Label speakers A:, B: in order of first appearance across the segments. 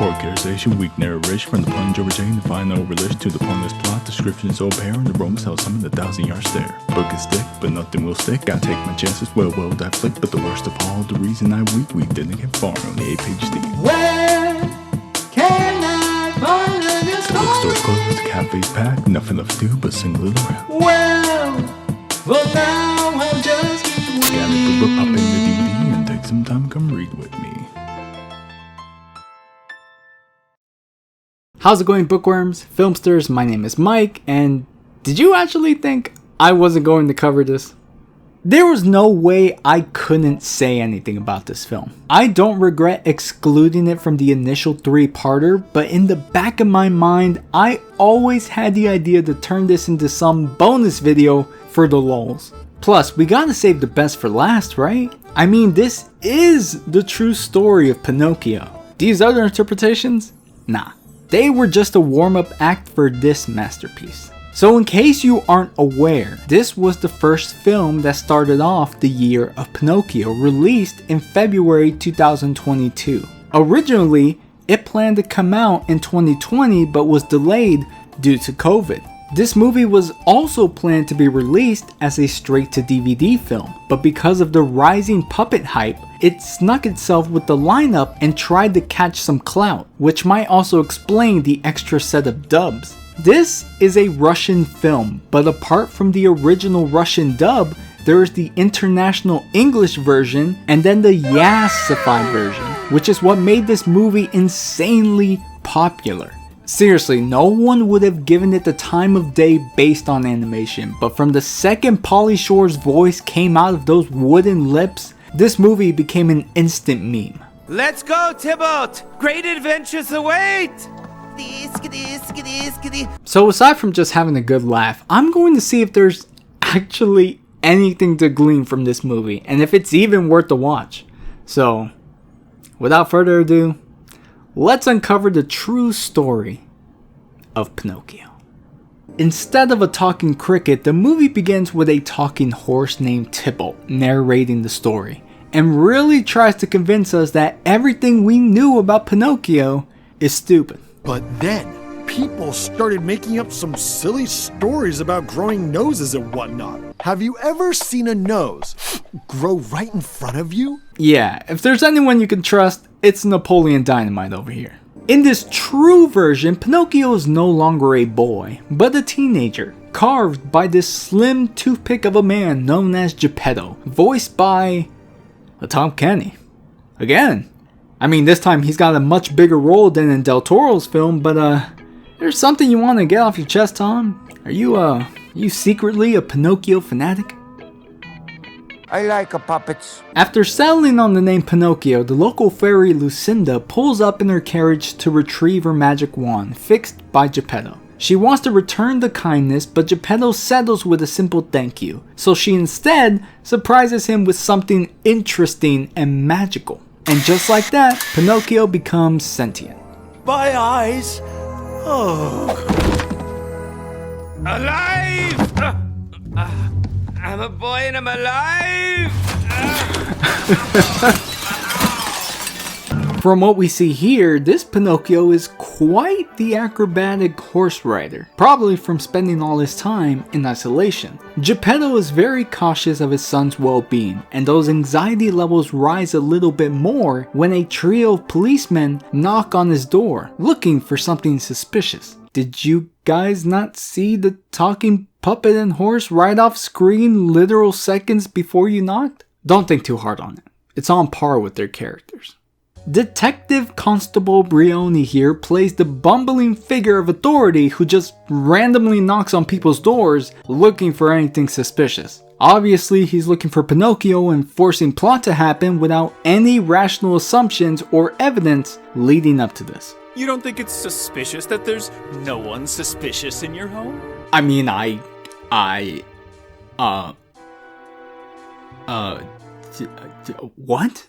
A: Poor characterization, weak narration from the plunge over Jane, the final relish to the pointless plot, description so apparent, the romance held some in the 1,000-yard stare. Book is thick, but nothing will stick, gotta take my chances, well, that flick, but the worst of all, the reason I weak didn't get far on the 8-page steam.
B: Where can I find this
A: The bookstore's closed, the cafe's packed, nothing left to do but sing a little rap.
B: Well, now I'll just keep waiting.
A: Scan the book, pop in the DVD, and take some time, come read with me.
C: How's it going, bookworms, filmsters? My name is Mike, and did you actually think I wasn't going to cover this? There was no way I couldn't say anything about this film. I don't regret excluding it from the initial 3-parter, but in the back of my mind, I always had the idea to turn this into some bonus video for the lulz. Plus, we gotta save the best for last, right? I mean, this is the true story of Pinocchio. These other interpretations? Nah. They were just a warm-up act for this masterpiece. So in case you aren't aware, this was the first film that started off the Year of Pinocchio, released in February 2022. Originally, it planned to come out in 2020 but was delayed due to COVID. This movie was also planned to be released as a straight-to-DVD film, but because of the rising puppet hype, it snuck itself with the lineup and tried to catch some clout, which might also explain the extra set of dubs. This is a Russian film, but apart from the original Russian dub, there is the international English version and then the Yassified version, which is what made this movie insanely popular. Seriously, no one would have given it the time of day based on animation, but from the second Pauly Shore's voice came out of those wooden lips, this movie became an instant meme.
D: Let's go, Tybalt! Great adventures await!
C: So aside from just having a good laugh, I'm going to see if there's actually anything to glean from this movie, and if it's even worth the watch. So, without further ado, let's uncover the true story of Pinocchio. Instead of a talking cricket, the movie begins with a talking horse named Tybalt narrating the story, and really tries to convince us that everything we knew about Pinocchio is stupid.
E: But then, people started making up some silly stories about growing noses and whatnot. Have you ever seen a nose grow right in front of you?
C: Yeah, if there's anyone you can trust, it's Napoleon Dynamite over here. In this true version, Pinocchio is no longer a boy, but a teenager, carved by this slim toothpick of a man known as Geppetto, voiced by Tom Kenny. Again, I mean, this time he's got a much bigger role than in Del Toro's film, but there's something you want to get off your chest, Tom? Are you secretly a Pinocchio fanatic?
D: I like puppets.
C: After settling on the name Pinocchio, the local fairy Lucinda pulls up in her carriage to retrieve her magic wand, fixed by Geppetto. She wants to return the kindness, but Geppetto settles with a simple thank you, so she instead surprises him with something interesting and magical. And just like that, Pinocchio becomes sentient.
D: My eyes. Oh. Alive! I'm a boy and I'm alive!
C: From what we see here, this Pinocchio is quite the acrobatic horse rider, probably from spending all his time in isolation. Geppetto is very cautious of his son's well-being, and those anxiety levels rise a little bit more when a trio of policemen knock on his door, looking for something suspicious. Did you guys not see the talking puppet and horse right off screen literal seconds before you knocked? Don't think too hard on it. It's on par with their characters. Detective Constable Brioni here plays the bumbling figure of authority who just randomly knocks on people's doors looking for anything suspicious. Obviously, he's looking for Pinocchio and forcing plot to happen without any rational assumptions or evidence leading up to this.
F: You don't think it's suspicious that there's no one suspicious in your home?
C: I mean, what?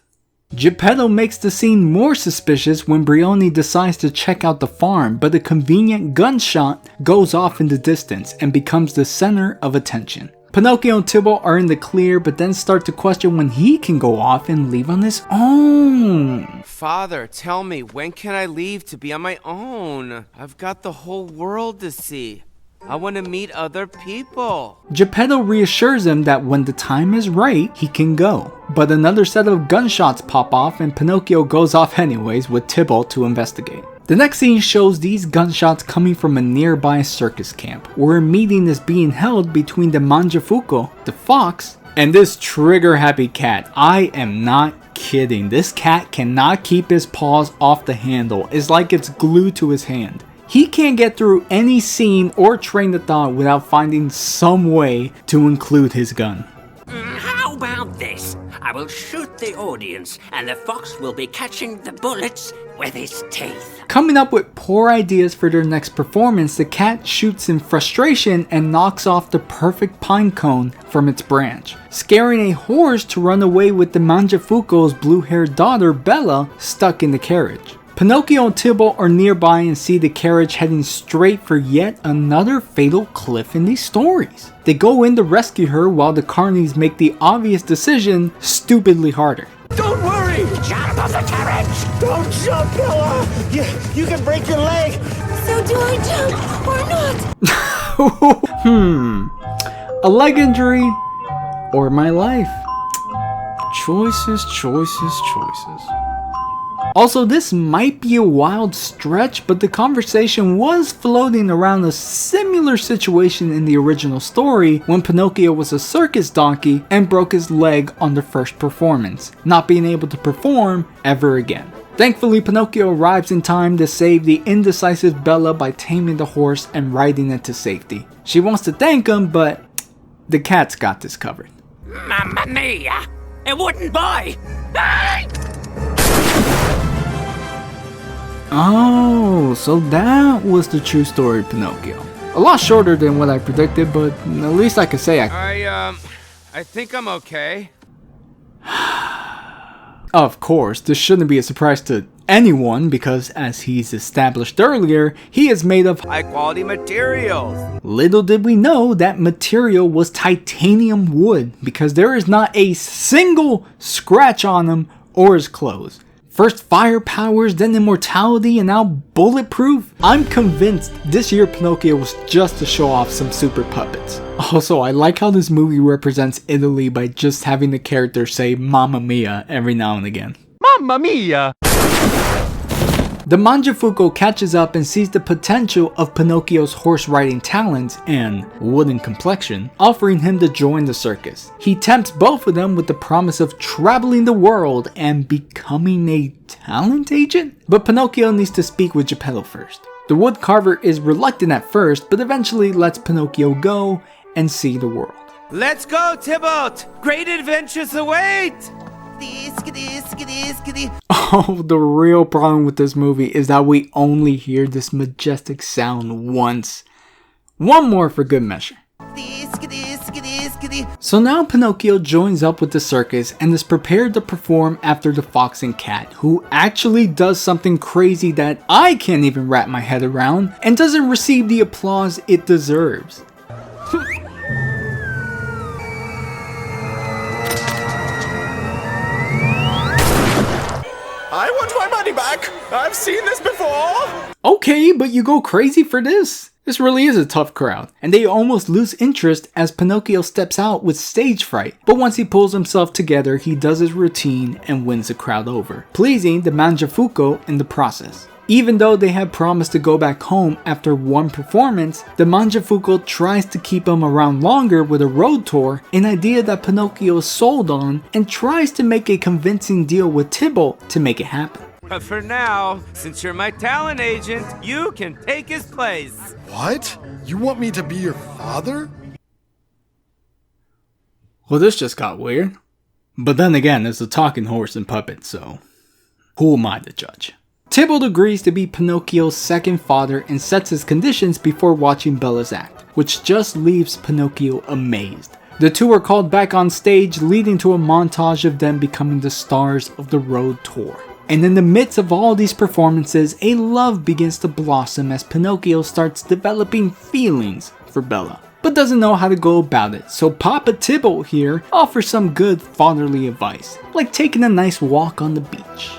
C: Geppetto makes the scene more suspicious when Brioni decides to check out the farm, but a convenient gunshot goes off in the distance and becomes the center of attention. Pinocchio and Tybalt are in the clear, but then start to question when he can go off and leave on his own.
D: Father, tell me, when can I leave to be on my own? I've got the whole world to see. I want to meet other people.
C: Geppetto reassures him that when the time is right, he can go. But another set of gunshots pop off and Pinocchio goes off anyways with Tybalt to investigate. The next scene shows these gunshots coming from a nearby circus camp, where a meeting is being held between the Mangiafuco, the fox, and this trigger-happy cat. I am not kidding. This cat cannot keep his paws off the handle. It's like it's glued to his hand. He can't get through any scene or train of thought without finding some way to include his gun.
G: How about this? I will shoot the audience, and the fox will be catching the bullets with his teeth.
C: Coming up with poor ideas for their next performance, the cat shoots in frustration and knocks off the perfect pine cone from its branch, scaring a horse to run away with the Mangiafuco's blue-haired daughter Bella stuck in the carriage. Pinocchio and Tybalt are nearby and see the carriage heading straight for yet another fatal cliff in these stories. They go in to rescue her while the carnies make the obvious decision stupidly harder.
B: Don't worry!
G: Jump off the carriage!
B: Don't jump, Bella! You can break your leg!
H: So do I jump or not?
C: A leg injury or my life? Choices, choices, choices. Also, this might be a wild stretch, but the conversation was floating around a similar situation in the original story when Pinocchio was a circus donkey and broke his leg on the first performance, not being able to perform ever again. Thankfully, Pinocchio arrives in time to save the indecisive Bella by taming the horse and riding it to safety. She wants to thank him, but the cat's got this covered.
G: Mamma mia! A wooden boy!
C: Oh, so that was the true story of Pinocchio. A lot shorter than what I predicted, but at least I could say
D: I think I'm okay.
C: Of course, this shouldn't be a surprise to anyone because, as he's established earlier, he is made of
D: High quality materials.
C: Little did we know that material was titanium wood because there is not a single scratch on him or his clothes. First fire powers, then immortality, and now bulletproof? I'm convinced this year Pinocchio was just to show off some super puppets. Also, I like how this movie represents Italy by just having the character say Mamma Mia every now and again.
B: Mamma mia!
C: The Mangiafuco catches up and sees the potential of Pinocchio's horse riding talents and wooden complexion, offering him to join the circus. He tempts both of them with the promise of traveling the world and becoming a talent agent? But Pinocchio needs to speak with Geppetto first. The wood carver is reluctant at first, but eventually lets Pinocchio go and see the world.
D: Let's go, Tybalt! Great adventures await!
C: Oh, the real problem with this movie is that we only hear this majestic sound once. One more for good measure. So now Pinocchio joins up with the circus and is prepared to perform after the fox and cat, who actually does something crazy that I can't even wrap my head around and doesn't receive the applause it deserves.
B: I want my money back! I've seen this before!
C: Okay, but you go crazy for this. This really is a tough crowd, and they almost lose interest as Pinocchio steps out with stage fright, but once he pulls himself together, he does his routine and wins the crowd over, pleasing the Mangiafuco in the process. Even though they had promised to go back home after one performance, the Mangiafuco tries to keep him around longer with a road tour, an idea that Pinocchio is sold on, and tries to make a convincing deal with Tybalt to make it happen.
D: But for now, since you're my talent agent, you can take his place.
E: What? You want me to be your father?
C: Well, this just got weird. But then again, it's a talking horse and puppet, so who am I to judge? Tybalt agrees to be Pinocchio's second father and sets his conditions before watching Bella's act, which just leaves Pinocchio amazed. The two are called back on stage, leading to a montage of them becoming the stars of the road tour. And in the midst of all these performances, a love begins to blossom as Pinocchio starts developing feelings for Bella. but doesn't know how to go about it. So Papa Tybalt here offers some good fatherly advice, like taking a nice walk on the beach.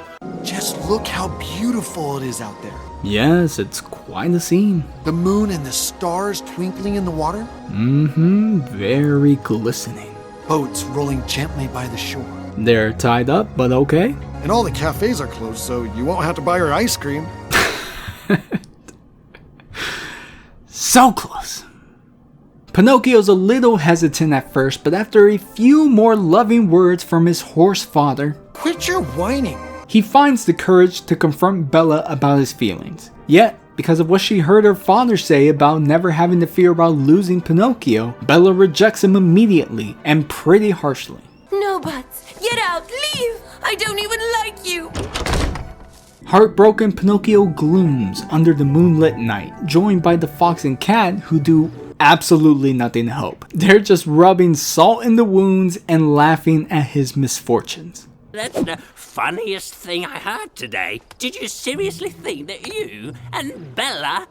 E: Just look how beautiful it is out there.
C: Yes, it's quite a scene.
E: The moon and the stars twinkling in the water.
C: Very glistening.
E: Boats rolling gently by the shore.
C: They're tied up, but okay.
E: And all the cafes are closed, so you won't have to buy your ice cream.
C: So close. Pinocchio's a little hesitant at first, but after a few more loving words from his horse father,
E: Quit your whining.
C: he finds the courage to confront Bella about his feelings. Yet, because of what she heard her father say about never having to fear about losing Pinocchio, Bella rejects him immediately and pretty harshly.
H: No buts. Get out. Leave. I don't even like you.
C: Heartbroken, Pinocchio glooms under the moonlit night, joined by the fox and cat who do absolutely nothing to help. They're just rubbing salt in the wounds and laughing at his misfortunes.
G: That's the funniest thing I heard today. Did you seriously think that you and Bella...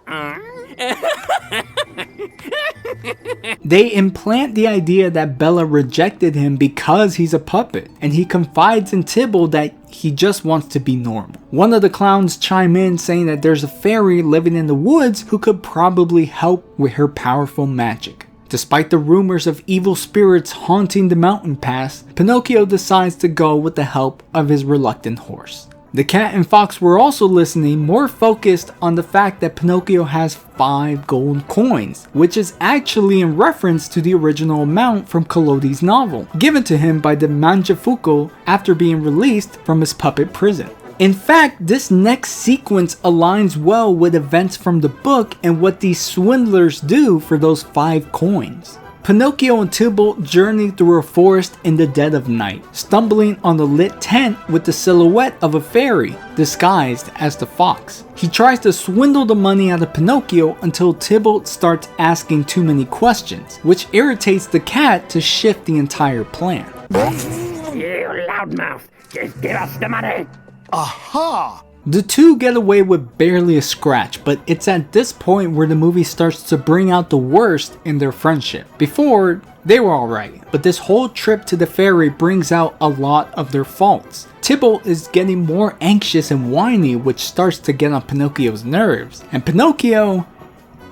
C: They implant the idea that Bella rejected him because he's a puppet, and he confides in Tybalt that he just wants to be normal. One of the clowns chime in saying that there's a fairy living in the woods who could probably help with her powerful magic. Despite the rumors of evil spirits haunting the mountain pass, Pinocchio decides to go with the help of his reluctant horse. The cat and fox were also listening, more focused on the fact that Pinocchio has 5 gold coins, which is actually in reference to the original amount from Collodi's novel, given to him by the Mangiafuoco after being released from his puppet prison. In fact, this next sequence aligns well with events from the book and what these swindlers do for those 5 coins. Pinocchio and Tybalt journey through a forest in the dead of night, stumbling on the lit tent with the silhouette of a fairy, disguised as the fox. He tries to swindle the money out of Pinocchio until Tybalt starts asking too many questions, which irritates the cat to shift the entire plan.
G: You loudmouth! Just give us the money!
E: Aha!
C: The two get away with barely a scratch, but it's at this point where the movie starts to bring out the worst in their friendship. Before, they were alright, but this whole trip to the ferry brings out a lot of their faults. Tybalt is getting more anxious and whiny, which starts to get on Pinocchio's nerves, and Pinocchio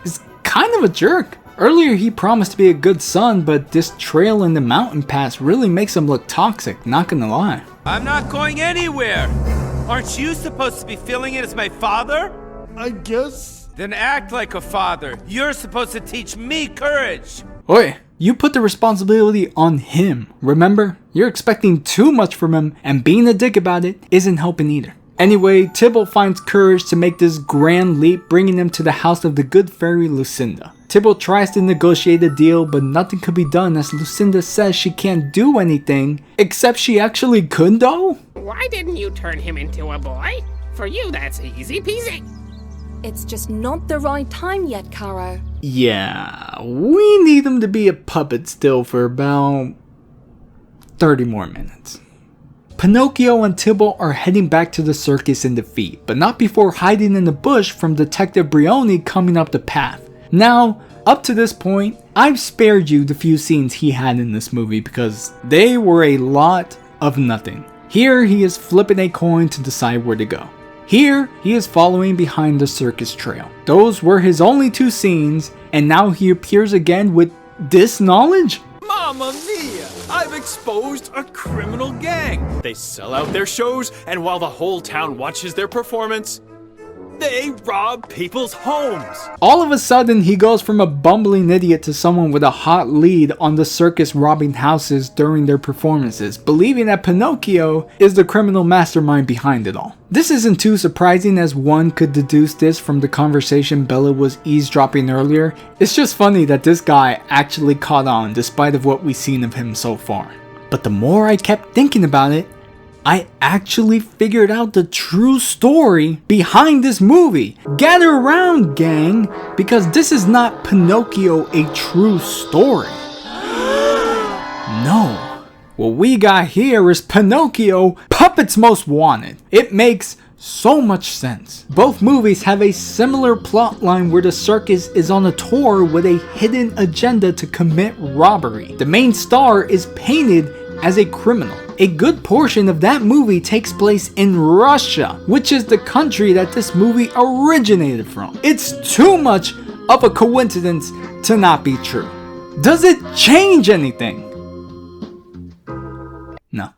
C: is kind of a jerk. Earlier he promised to be a good son, but this trail in the mountain pass really makes him look toxic, not gonna lie.
D: I'm not going anywhere! Aren't you supposed to be feeling it as my father?
E: I guess.
D: Then act like a father. You're supposed to teach me courage.
C: Oi, you put the responsibility on him, remember? You're expecting too much from him, and being a dick about it isn't helping either. Anyway, Tybalt finds courage to make this grand leap, bringing him to the house of the good fairy Lucinda. Tybalt tries to negotiate a deal, but nothing could be done as Lucinda says she can't do anything, except she actually could though?
I: Why didn't you turn him into a boy? For you, that's easy peasy.
H: It's just not the right time yet, Caro.
C: Yeah, we need him to be a puppet still for about 30 more minutes. Pinocchio and Tybalt are heading back to the circus in defeat, but not before hiding in the bush from Detective Brioni coming up the path. Now, up to this point, I've spared you the few scenes he had in this movie because they were a lot of nothing. Here he is flipping a coin to decide where to go. Here he is following behind the circus trail. Those were his only 2 scenes, and now he appears again with this knowledge?
F: Mamma mia! I've exposed a criminal gang! They sell out their shows, and while the whole town watches their performance, they rob people's homes!
C: All of a sudden, he goes from a bumbling idiot to someone with a hot lead on the circus robbing houses during their performances, believing that Pinocchio is the criminal mastermind behind it all. This isn't too surprising, as one could deduce this from the conversation Bella was eavesdropping earlier. It's just funny that this guy actually caught on despite of what we've seen of him so far. But the more I kept thinking about it, I actually figured out the true story behind this movie. Gather around, gang, because this is not Pinocchio a true story. No. What we got here is Pinocchio, Puppets Most Wanted. It makes so much sense. Both movies have a similar plotline where the circus is on a tour with a hidden agenda to commit robbery. The main star is painted as a criminal. A good portion of that movie takes place in Russia, which is the country that this movie originated from. It's too much of a coincidence to not be true. Does it change anything? No.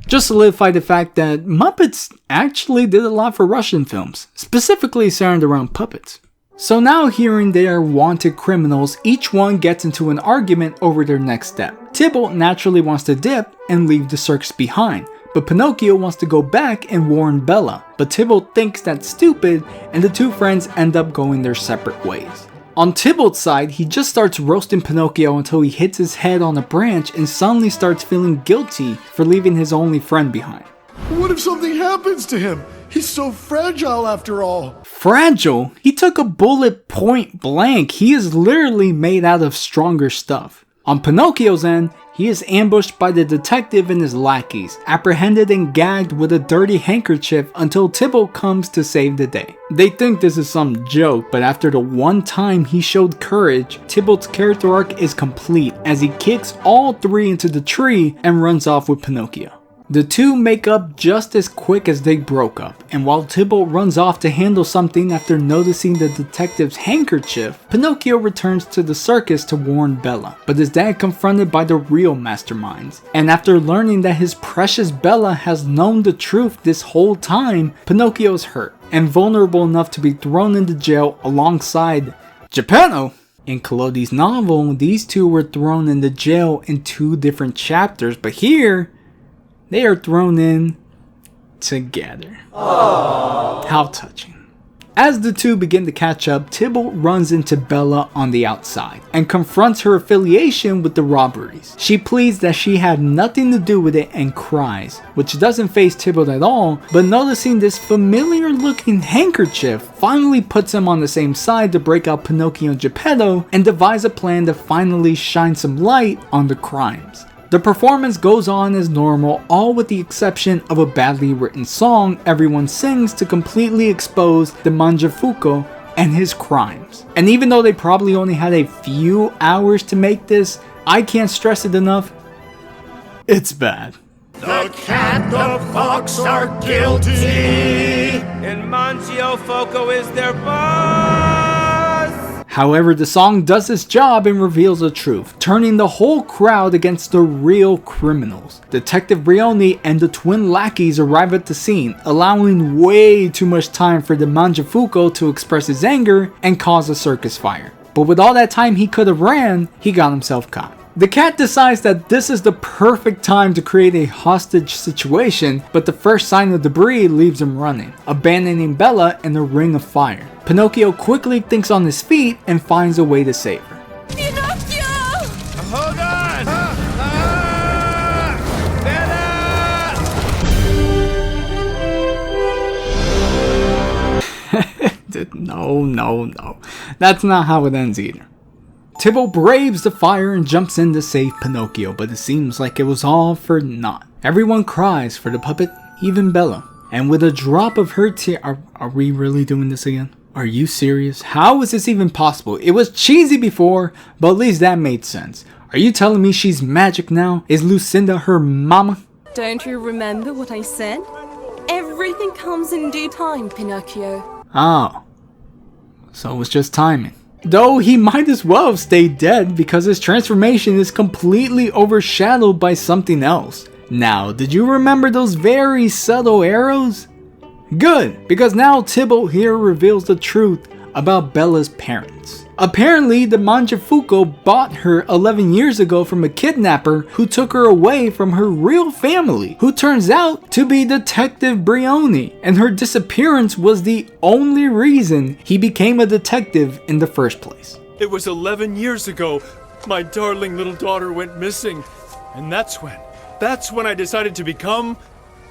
C: Just solidify the fact that Muppets actually did a lot for Russian films, specifically centered around puppets. So now, hearing they are wanted criminals, each one gets into an argument over their next step. Tybalt naturally wants to dip and leave the circus behind, but Pinocchio wants to go back and warn Bella, but Tybalt thinks that's stupid, and the two friends end up going their separate ways. On Tybalt's side, he just starts roasting Pinocchio until he hits his head on a branch and suddenly starts feeling guilty for leaving his only friend behind.
E: What if something happens to him? He's so fragile after all.
C: Fragile? He took a bullet point blank. He is literally made out of stronger stuff. On Pinocchio's end, he is ambushed by the detective and his lackeys, apprehended and gagged with a dirty handkerchief until Tybalt comes to save the day. They think this is some joke, but after the one time he showed courage, Tybalt's character arc is complete as he kicks all three into the tree and runs off with Pinocchio. The two make up just as quick as they broke up, and while Tybalt runs off to handle something after noticing the detective's handkerchief, Pinocchio returns to the circus to warn Bella, but is then confronted by the real masterminds. And after learning that his precious Bella has known the truth this whole time, Pinocchio is hurt and vulnerable enough to be thrown into jail alongside Geppetto. In Collodi's novel, these two were thrown into jail in 2 different chapters, but here, they are thrown in together. Aww. How touching. As the two begin to catch up, Tybalt runs into Bella on the outside and confronts her affiliation with the robberies. She pleads that she had nothing to do with it and cries, which doesn't faze Tybalt at all, but noticing this familiar looking handkerchief finally puts him on the same side to break out Pinocchio and Geppetto and devise a plan to finally shine some light on the crimes. The performance goes on as normal, all with the exception of a badly written song everyone sings to completely expose the Mangiafuoco and his crimes. And even though they probably only had a few hours to make this, I can't stress it enough, it's bad.
B: The cat, the fox are guilty,
D: and Mangiafuoco is their boss!
C: However, the song does its job and reveals the truth, turning the whole crowd against the real criminals. Detective Brioni and the twin lackeys arrive at the scene, allowing way too much time for the Mangiafuoco to express his anger and cause a circus fire. But with all that time he could have ran, he got himself caught. The cat decides that this is the perfect time to create a hostage situation, but the first sign of debris leaves him running, abandoning Bella in the ring of fire. Pinocchio quickly thinks on his feet and finds a way to save her.
H: Pinocchio!
D: Hold on!
C: No. That's not how it ends either. Tybalt braves the fire and jumps in to save Pinocchio, but it seems like it was all for naught. Everyone cries for the puppet, even Bella. And with a drop of her tear, are we really doing this again? Are you serious? How is this even possible? It was cheesy before, but at least that made sense. Are you telling me she's magic now? Is Lucinda her mama?
H: Don't you remember what I said? Everything comes in due time, Pinocchio.
C: Oh. So it was just timing. Though he might as well have stayed dead because his transformation is completely overshadowed by something else. Now, did you remember those very subtle arrows? Good, because now Tybalt here reveals the truth about Bella's parents. Apparently, the Mangiafuoco bought her 11 years ago from a kidnapper who took her away from her real family, who turns out to be Detective Brioni, and her disappearance was the only reason he became a detective in the first place.
F: It was 11 years ago. My darling little daughter went missing. And that's when I decided to become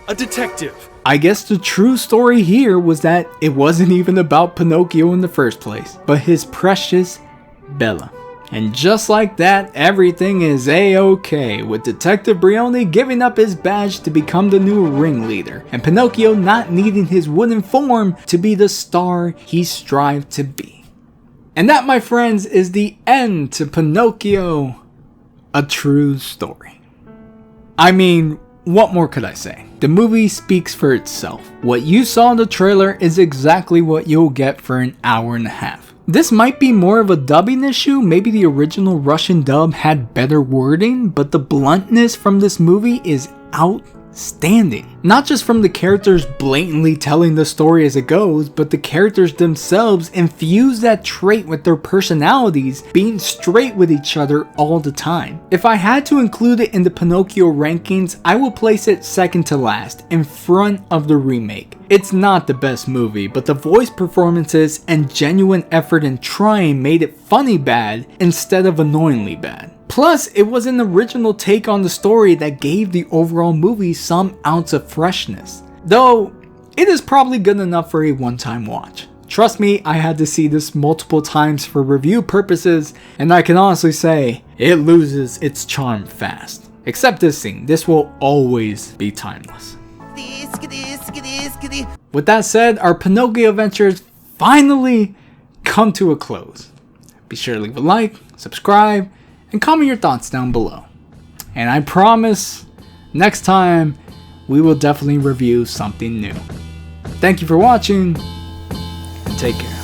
F: a detective.
C: I guess the true story here was that it wasn't even about Pinocchio in the first place, but his precious Bella. And just like that, everything is a-okay, with Detective Brioni giving up his badge to become the new ringleader, and Pinocchio not needing his wooden form to be the star he strived to be. And that, my friends, is the end to Pinocchio, a true story. I mean, what more could I say? The movie speaks for itself. What you saw in the trailer is exactly what you'll get for an hour and a half. This might be more of a dubbing issue, maybe the original Russian dub had better wording, but the bluntness from this movie is outstanding. Not just from the characters blatantly telling the story as it goes, but the characters themselves infuse that trait with their personalities, being straight with each other all the time. If I had to include it in the Pinocchio rankings, I will place it second to last, in front of the remake. It's not the best movie, but the voice performances and genuine effort in trying made it funny bad instead of annoyingly bad. Plus, it was an original take on the story that gave the overall movie some ounce of freshness. Though, it is probably good enough for a one-time watch. Trust me, I had to see this multiple times for review purposes, and I can honestly say, it loses its charm fast. Except this scene, this will always be timeless. With that said, our Pinocchio adventures finally come to a close. Be sure to leave a like, subscribe, and comment your thoughts down below. And I promise, next time, we will definitely review something new. Thank you for watching, and take care.